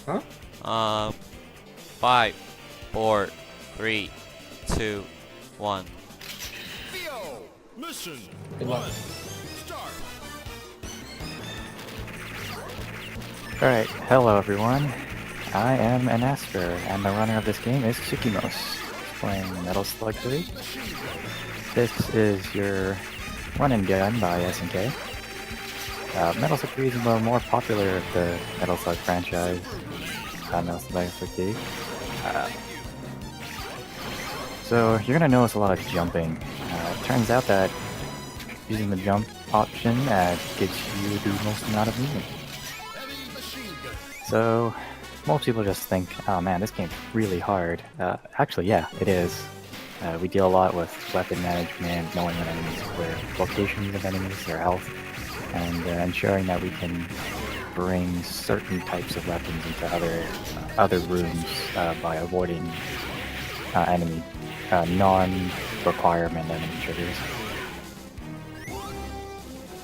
Huh? 5, 4, 3, 2, 1. Theo, mission Good luck. 1, start. Alright, hello everyone. I am an Asper, and the runner of this game is Sukimos, playing Metal Slug 3. This is your run and gun by SNK. Metal Slug 3 is the more popular of the Metal Slug franchise. Metal Slug 3. So you're gonna notice a lot of jumping. It turns out that using the jump option gives you the most amount of movement. So most people just think, oh man, this game's really hard. Actually, yeah, it is. We deal a lot with weapon management, knowing what enemies, where locations of enemies, their health, and ensuring that we can bring certain types of weapons into other rooms by avoiding enemy non-requirement enemy triggers.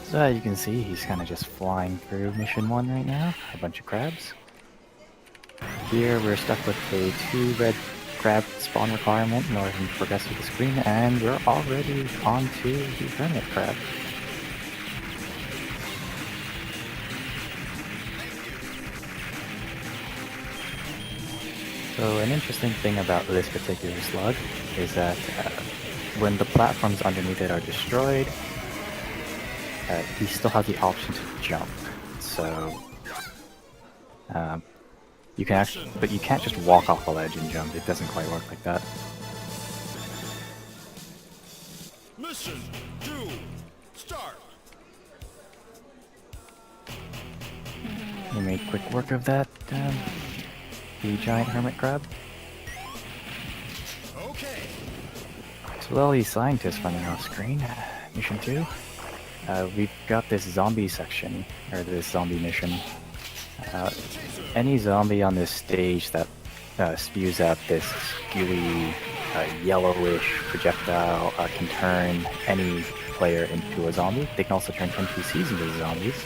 So as you can see, he's kind of just flying through mission 1 right now, a bunch of crabs. Here we're stuck with a 2 red crab spawn requirement in order to progress through the screen, and we're already on to the hermit crab. So an interesting thing about this particular slug is that when the platforms underneath it are destroyed, he still has the option to jump. So you can actually, but you can't just walk off the ledge and jump. It doesn't quite work like that. Mission 2, start. We made quick work of that, the giant hermit crab. Okay. So while these scientists running off screen, mission 2, we've got this zombie section, or this zombie mission. Any zombie on this stage that spews out this gooey, yellowish projectile can turn any player into a zombie. They can also turn NPCs into zombies.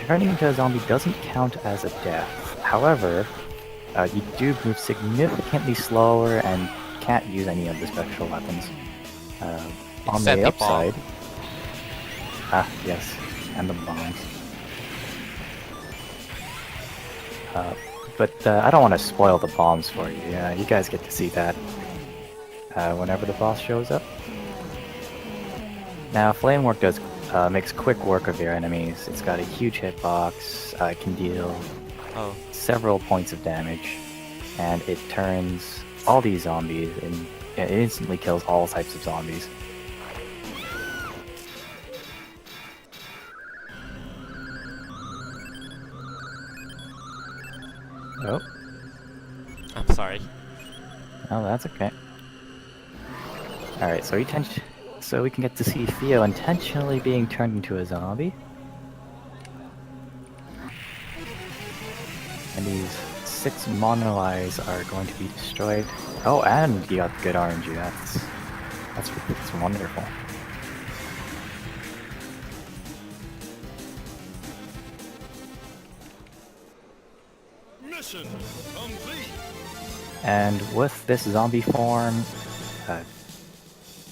Turning into a zombie doesn't count as a death. However, you do move significantly slower and can't use any of the special weapons. On Except the the upside... yes, and the bombs. But I don't want to spoil the bombs for you. Yeah, you guys get to see that whenever the boss shows up. Now, Flamework makes quick work of your enemies. It's got a huge hitbox, it can deal several points of damage, and it turns all these zombies, and it instantly kills all types of zombies. Oh. I'm sorry. Oh, that's okay. Alright, so we can get to see Theo intentionally being turned into a zombie. And these 6 mono eyes are going to be destroyed. Oh, and you got good RNG. That's wonderful. Mission complete. And with this zombie form,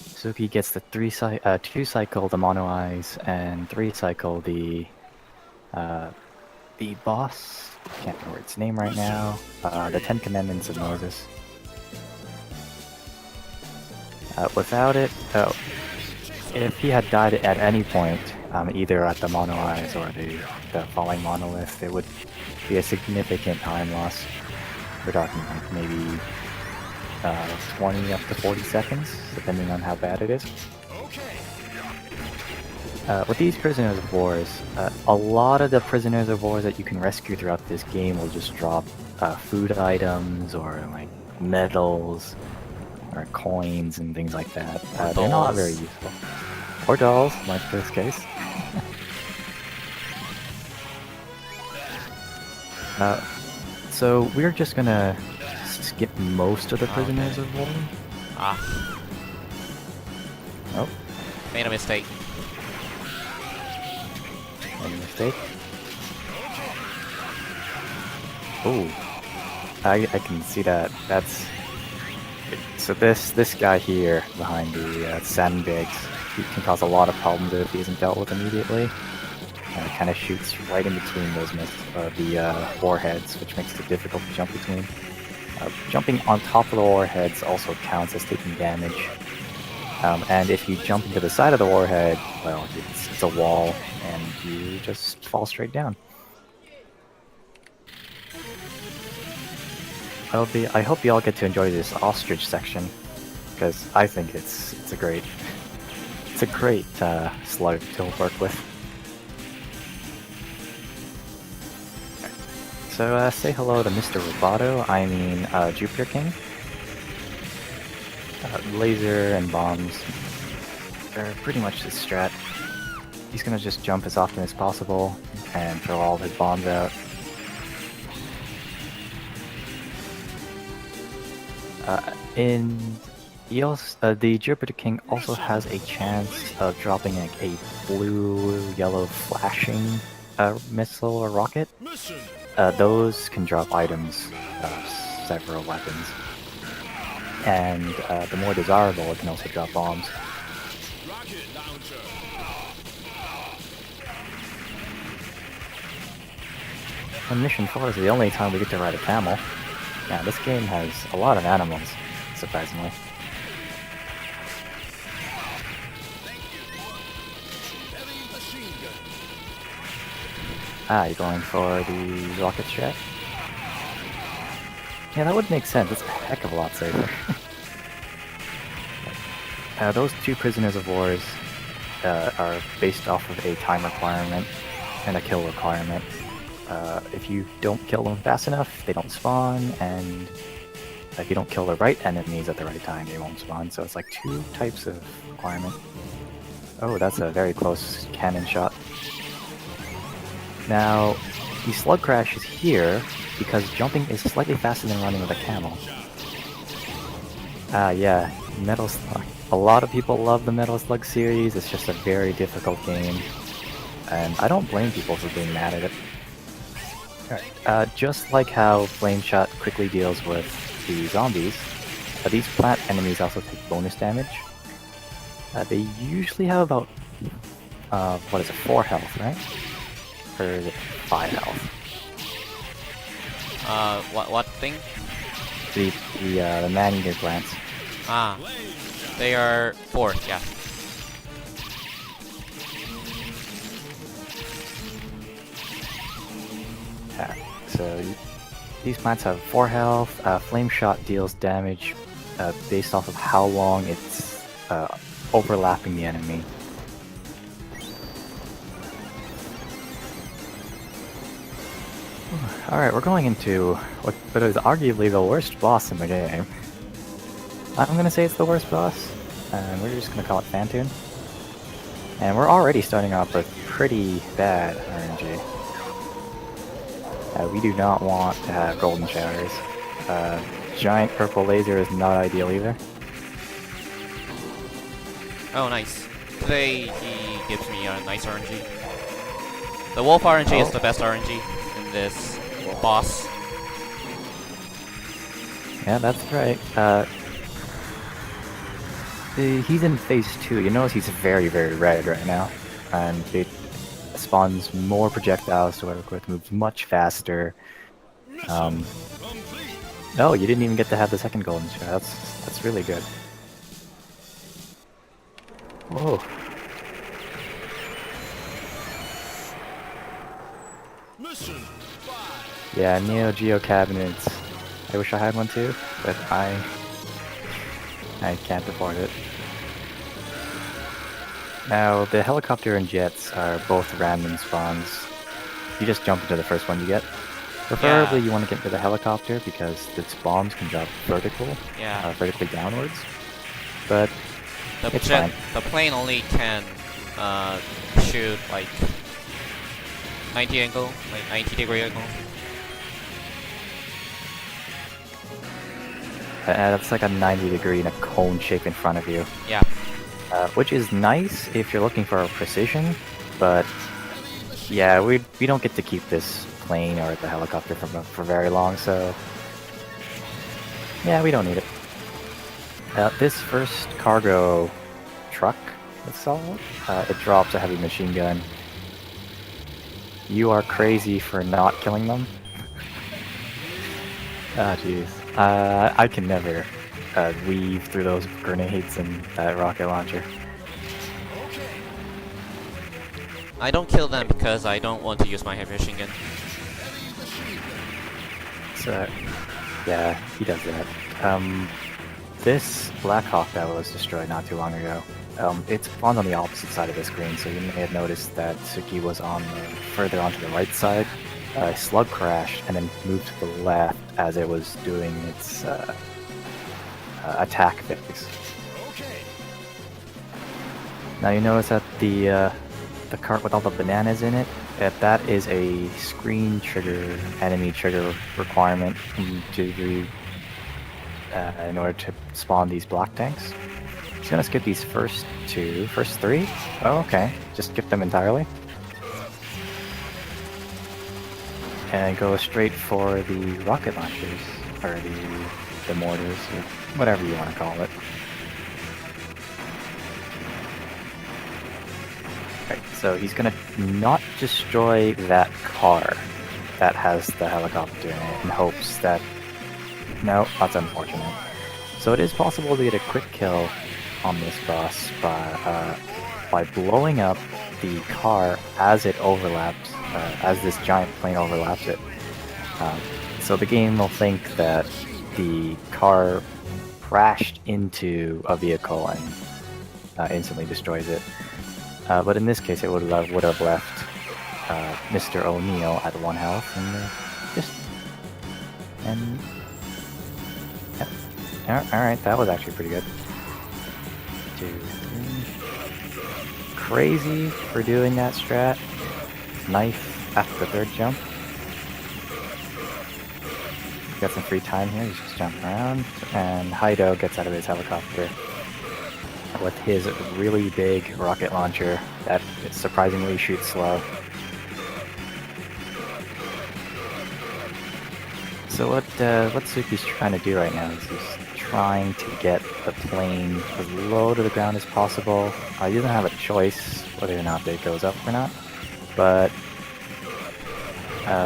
Suki gets the 2 cycle the mono eyes and 3 cycle the boss. Can't remember its name right now. The 10 Commandments of Moses. Without it, if he had died at any point, either at the mono eyes or the falling monolith, it would be a significant time loss. We're talking like maybe 20 up to 40 seconds, depending on how bad it is. With these prisoners of wars, a lot of the prisoners of wars that you can rescue throughout this game will just drop food items or like medals or coins and things like that. They're not very useful. Or dolls, like this case. So we're just gonna skip most of the prisoners of war. Oh. Made a mistake. Any mistake? Ooh, I can see that. That's so this guy here behind the sandbags, he can cause a lot of problems if he isn't dealt with immediately. And it kind of shoots right in between those warheads, which makes it difficult to jump between. Jumping on top of the warheads also counts as taking damage. And if you jump into the side of the warhead, well, it's a wall, and you just fall straight down. I hope you all get to enjoy this ostrich section, because I think it's a great slug to work with. So say hello to Mr. Roboto, I mean Jupiter King. Laser and bombs are pretty much his strat. He's gonna just jump as often as possible and throw all of his bombs out. The Jupiter King also has a chance of dropping like a blue-yellow flashing missile or rocket. Mission. Those can drop items, several weapons. And the more desirable, it can also drop bombs. Rocket launcher. On Mission 4 is the only time we get to ride a camel. Yeah, this game has a lot of animals, surprisingly. Heavy machine gun. Ah, you're going for the rocket strat? Yeah, that would make sense. It's a heck of a lot safer. Those two prisoners of wars are based off of a time requirement and a kill requirement. If you don't kill them fast enough, they don't spawn, and if you don't kill the right enemies at the right time, they won't spawn. So it's like two types of requirement. Oh, that's a very close cannon shot. Now, the slug crash is here because jumping is slightly faster than running with a camel. Yeah, Metal Slug. A lot of people love the Metal Slug series. It's just a very difficult game, and I don't blame people for being mad at it. Alright, just like how Flame Shot quickly deals with the zombies, these plant enemies also take bonus damage. They usually have about, 4 health, right? Or is it 5 health? What thing? The man-eater plants. Ah, they are 4, yeah. So these plants have 4 health. Flame Shot deals damage based off of how long it's overlapping the enemy. Alright, we're going into what is arguably the worst boss in the game. I'm gonna say it's the worst boss, and we're just gonna call it Phantoon. And we're already starting off with pretty bad RNG. We do not want to have golden showers. Giant purple laser is not ideal either. Oh, nice. Today he gives me a nice RNG. The wolf RNG is the best RNG in this boss. Yeah, that's right. He's in phase 2. You notice he's very, very red right now. And it spawns more projectiles to work with, moves much faster. Mission complete. No, you didn't even get to have the second golden shot. That's really good. Whoa. Mission 5. Yeah, Neo Geo cabinets. I wish I had one too, but I can't afford it. Now, the helicopter and jets are both random spawns. You just jump into the first one you get. Preferably you want to get into the helicopter because its bombs can drop vertically downwards. But it's fine. The plane only can shoot like 90-degree angle. That's like a 90-degree in a cone shape in front of you. Yeah. Which is nice if you're looking for precision, but Yeah, we don't get to keep this plane or the helicopter for very long, so yeah, we don't need it. This first cargo truck, let's sell it. It drops a heavy machine gun. You are crazy for not killing them. Ah, jeez. I can never weave through those grenades and that rocket launcher. I don't kill them because I don't want to use my heavy machine gun. So, yeah, he does that. This Black Hawk that was destroyed not too long ago, it spawned on the opposite side of the screen, so you may have noticed that Suki was on further onto the right side. Slug crashed and then moved to the left as it was doing its attack phase. Now you notice that the cart with all the bananas in it, that is a screen trigger, enemy trigger requirement in order to spawn these black tanks. Just gonna skip these first three. Oh, okay. Just skip them entirely. And go straight for the rocket launchers, or the mortars, or whatever you want to call it. Right, so he's gonna not destroy that car that has the helicopter in it in hopes that... No, that's unfortunate. So it is possible to get a quick kill on this boss by blowing up the car as it overlaps, as this giant plane overlaps it. So the game will think that the car crashed into a vehicle and instantly destroys it. But in this case, it would have left Mr. O'Neill at 1 health, and yep. Alright, that was actually pretty good. 2, 3. Crazy for doing that strat. Knife after the third jump. Got some free time here, he's just jumping around. And Haido gets out of his helicopter with his really big rocket launcher that surprisingly shoots slow. So what Suki's trying to do right now is he's trying to get the plane as low to the ground as possible. He doesn't have a choice whether or not it goes up or not, but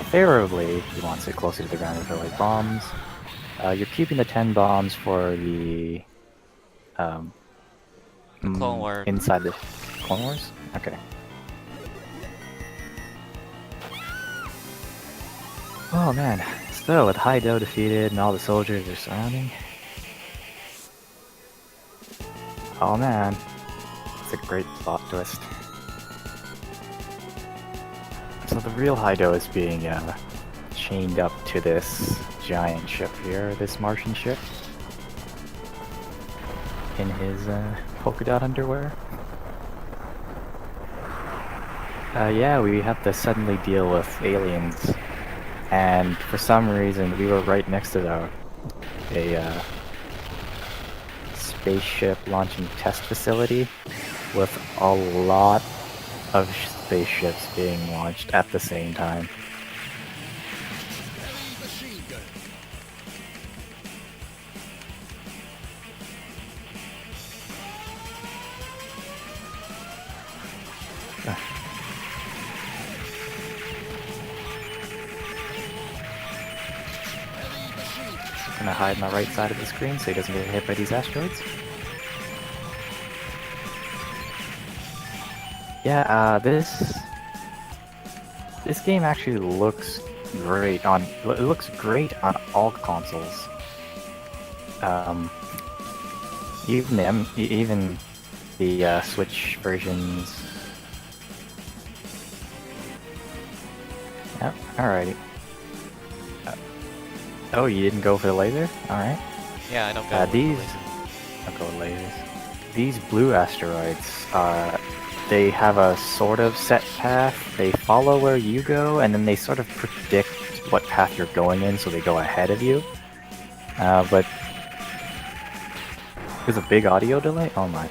favorably he wants it closer to the ground with the right bombs. You're keeping the 10 bombs for the Clone War. Inside the Clone Wars? Okay. Oh man. So, with Haido defeated and all the soldiers are surrounding... Oh man. It's a great plot twist. So the real Haido is being chained up to this giant ship here, this Martian ship. In his polka dot underwear. Yeah, we have to suddenly deal with aliens. And for some reason, we were right next to a spaceship launching test facility with a lot of spaceships being launched at the same time. Gonna hide on the right side of the screen so he doesn't get hit by these asteroids. Yeah, this game actually looks great on. It looks great on all consoles. Even the Switch versions. Yep. Alrighty. Oh, you didn't go for the laser? Alright. Yeah, I don't go with these... laser. I'll go with lasers. These blue asteroids, they have a sort of set path. They follow where you go, and then they sort of predict what path you're going in, so they go ahead of you. But... There's a big audio delay? Oh my.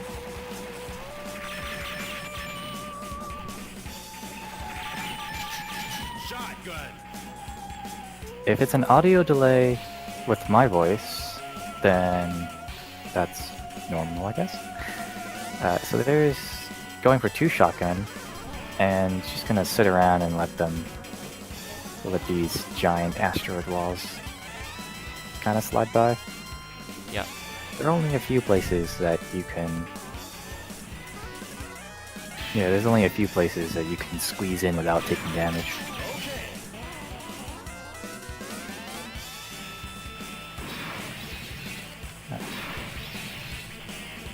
Shotgun. If it's an audio delay with my voice, then that's normal, I guess. So there's going for 2 shotgun, and she's gonna sit around and let these giant asteroid walls kind of slide by. Yeah. There are only a few places that you can. Yeah, there's only a few places that you can squeeze in without taking damage.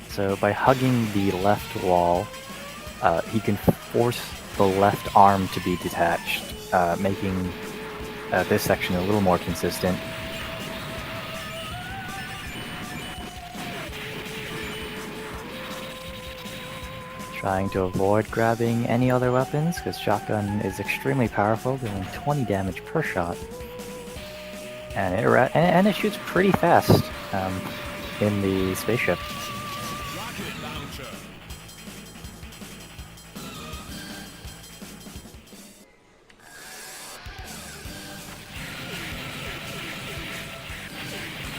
So by hugging the left wall, he can force the left arm to be detached, making this section a little more consistent. Trying to avoid grabbing any other weapons, because shotgun is extremely powerful, doing 20 damage per shot. And it shoots pretty fast in the spaceship. Rocket launcher.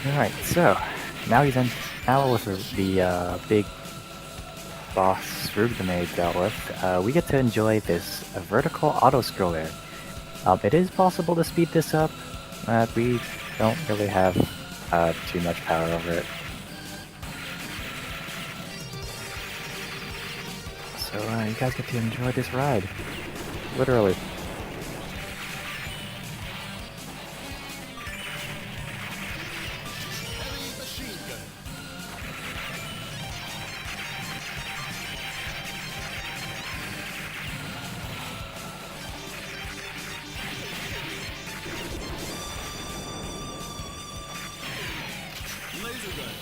Alright, so now with the big boss Rugdamade dealt with, we get to enjoy this vertical auto-scroller. It is possible to speed this up, but we don't really have too much power over it. So you guys get to enjoy this ride. Literally. Heavy machine gun. Laser gun.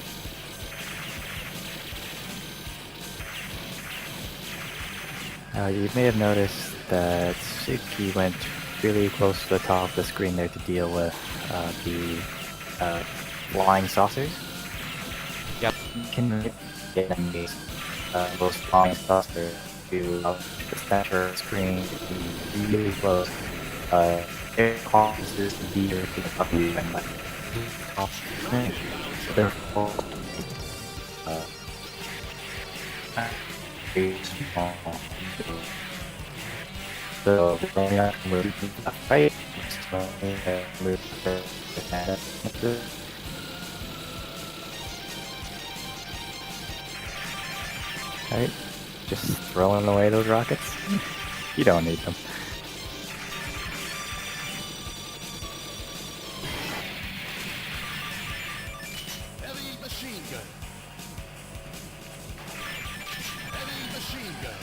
You may have noticed that Suki went really close to the top of the screen there to deal with the flying saucers. Yep. You can get enemies, those flying saucers to the center of the screen to be really close. It causes the deer to up you and like top of the screen. So therefore, very small. So then I can move to the right. So move to the center. Right, just throwing away those rockets. You don't need them. Heavy machine gun. Heavy machine gun.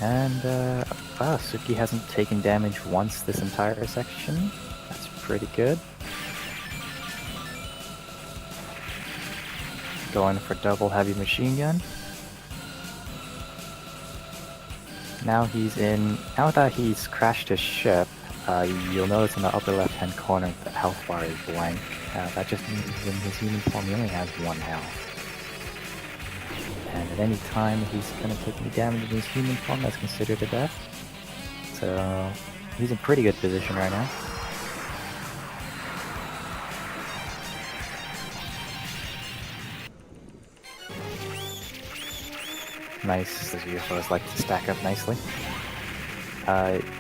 And wow, Suki hasn't taken damage once this entire section. That's pretty good. Going for double heavy machine gun. Now that he's crashed his ship, you'll notice in the upper left hand corner the health bar is blank. That just means in his human form he only has 1 health. And at any time he's gonna take any damage in his human form, that's considered a death. So he's in pretty good position right now. Nice, the UFOs like to stack up nicely.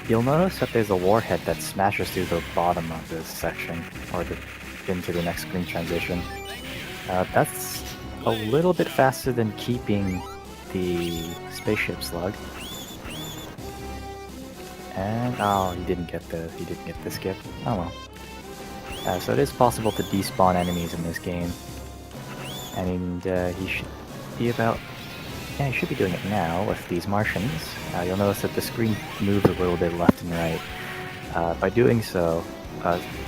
You'll notice that there's a warhead that smashes through the bottom of this section, or into the next screen transition. That's a little bit faster than keeping the spaceship slug. And oh, he didn't get the skip. Oh well. So it is possible to despawn enemies in this game, and he should be about. Yeah, he should be doing it now with these Martians. You'll notice that the screen moves a little bit left and right. By doing so,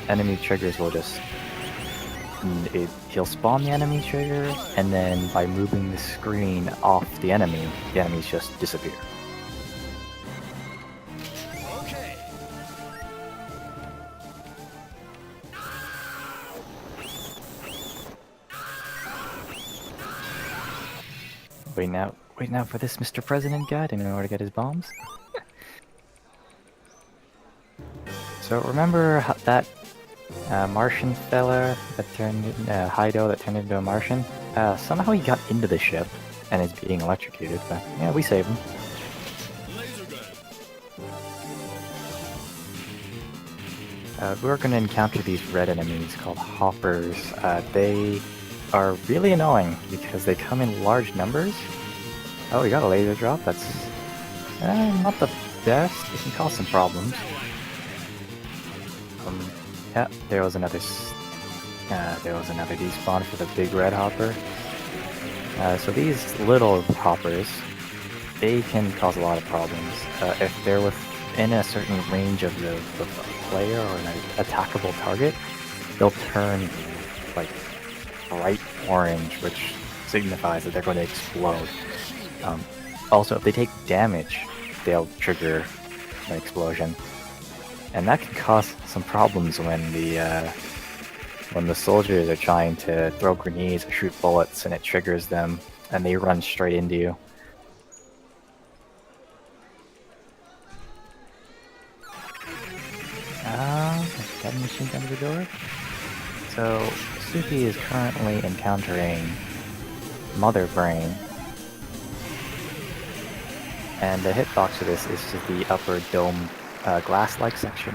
enemy triggers will just... he'll spawn the enemy trigger, and then by moving the screen off the enemies just disappear. Okay. Wait now for this Mr. President guide in order to get his bombs. So remember that Martian fella that turned Hydo that turned into a Martian? Somehow he got into the ship and is being electrocuted, but yeah, we saved him. Laser gun. We're going to encounter these red enemies called hoppers. They are really annoying because they come in large numbers. Oh, we got a laser drop. That's not the best. It can cause some problems. Yeah, there was another despawn for the big red hopper. So these little hoppers, they can cause a lot of problems. If they're within a certain range of the player or an attackable target, they'll turn like bright orange, which signifies that they're going to explode. Also, if they take damage, they'll trigger an explosion. And that can cause some problems when the soldiers are trying to throw grenades or shoot bullets and it triggers them and they run straight into you. Got a machine gun to the door. So Suki is currently encountering Mother Brain. And the hitbox for this is just the upper dome glass-like section.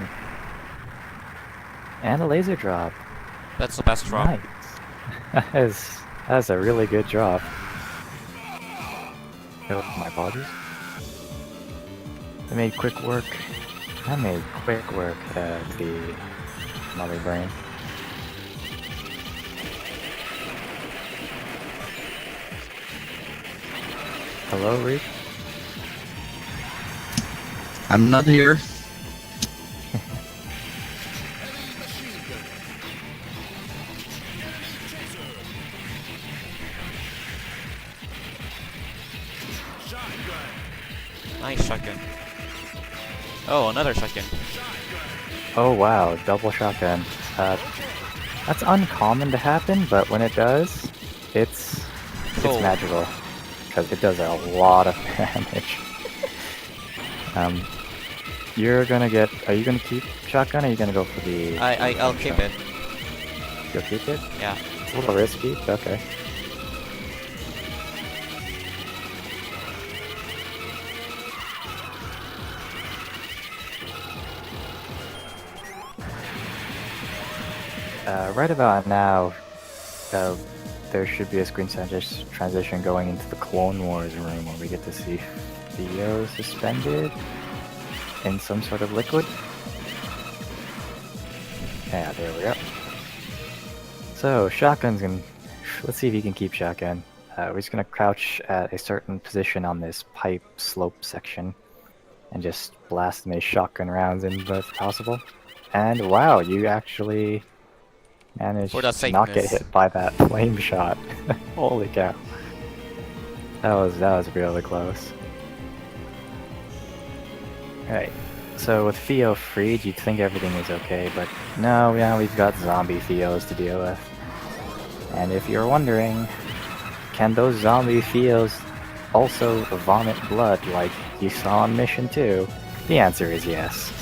And a laser drop. That's the best drop. Nice. That's a really good drop. Oh, my apologies. I made quick work of the Mother Brain. Hello, Reek? I'm not here. Nice shotgun. Oh, another shotgun. Oh wow, double shotgun. That's uncommon to happen, but when it does, it's Cool. magical. Because it does a lot of damage. You're gonna get... Are you gonna keep shotgun or are you gonna go for the... I'll keep it. You'll keep it? Yeah. It's a little risky, but okay. Right about now, there should be a screen transition going into the Clone Wars room where we get to see Theo suspended in some sort of liquid. Yeah, there we go. So, shotgun's gonna... Let's see if he can keep shotgun. We're just gonna crouch at a certain position on this pipe slope section and just blast as many shotgun rounds in as possible. And wow, you actually managed For the to not get sakeness. hit by that flame shot. Holy cow. That was really close. Alright, so with Theo freed, you'd think everything is okay, but no, yeah, we've got zombie Theos to deal with. And if you're wondering, can those zombie Theos also vomit blood like you saw on Mission 2? The answer is yes.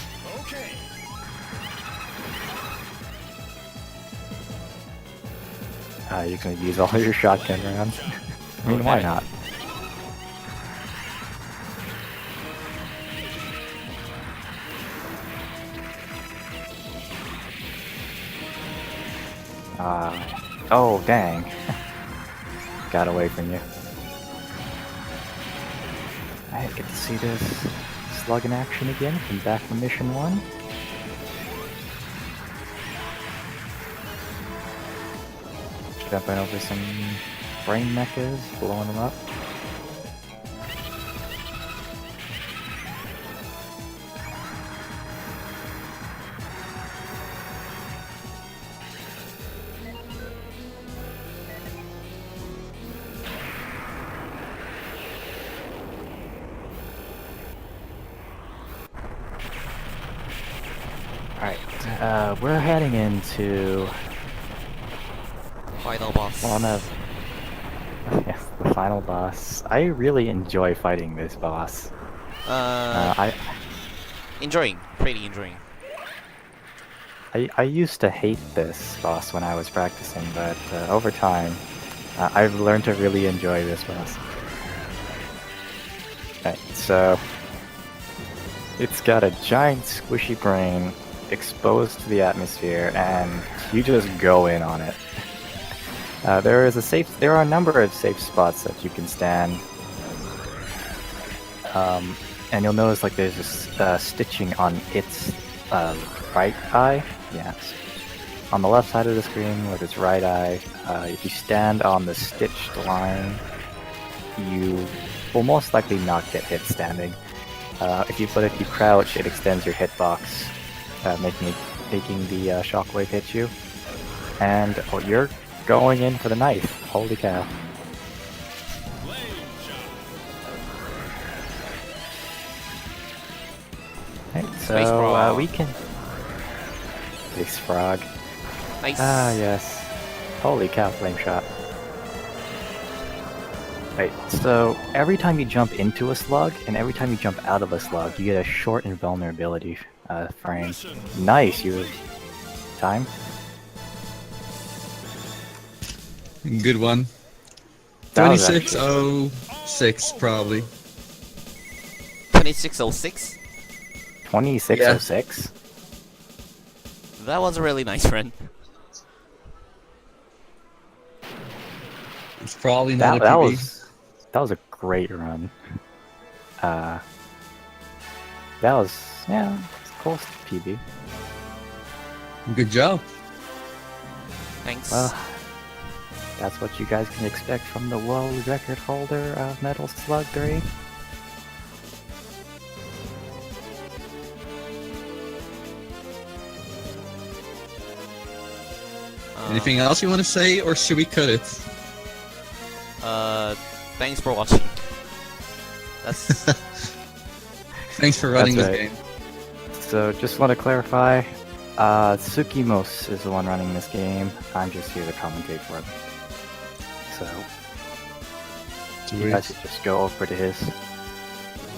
Okay. You can use all your shotgun rounds. I mean, why Okay. not? Oh, dang. Got away from you. I get to see this Slug in action again from back from Mission 1. Jumping over some brain mechas, blowing them up. Alright, we're heading into Final boss. one of... Yes, the final boss. I really enjoy fighting this boss. I Enjoying. Pretty enjoying. I used to hate this boss when I was practicing, but over time, I've learned to really enjoy this boss. Right, so it's got a giant squishy brain exposed to the atmosphere, and you just go in on it. There are a number of safe spots that you can stand, and you'll notice like there's this stitching on its right eye. Yes. On the left side of the screen with its right eye, if you stand on the stitched line, you will most likely not get hit standing. If you crouch, it extends your hitbox, making the shockwave hit you. And you're going in for the knife. Holy cow! Right, Space so frog. we can. Space frog. Nice. Ah, yes. Holy cow, flame shot. Right, so every time you jump into a slug, and every time you jump out of a slug, you get a short invulnerability frame. Nice, you have time? Good one. That was 2606 probably. 2606. 2606? That was a really nice run. It's probably not That a PB. was a great run. That was, yeah, it's close to PB. Good job. Thanks. Well, that's what you guys can expect from the world record holder of Metal Slug 3. Anything else you want to say, or should we cut it? Thanks for watching. That's Thanks for running That's this right. game. So, just want to clarify, Sukimos is the one running this game. I'm just here to commentate for him. So, you guys should just go over to his.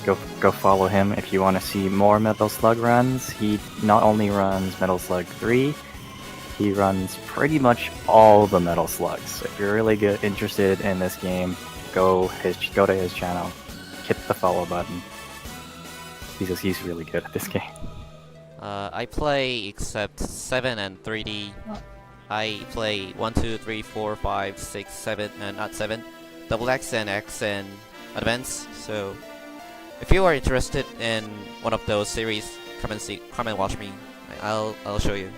Go follow him if you want to see more Metal Slug runs. He not only runs Metal Slug 3, he runs pretty much all the Metal Slugs. If you're really interested in this game, go to his channel, hit the follow button. He's really good at this game. I play except 7 and 3D. I play 1, 2, 3, 4, 5, 6, 7, and not 7. Double X and X and Advance. So if you are interested in one of those series, come and watch me. I'll show you.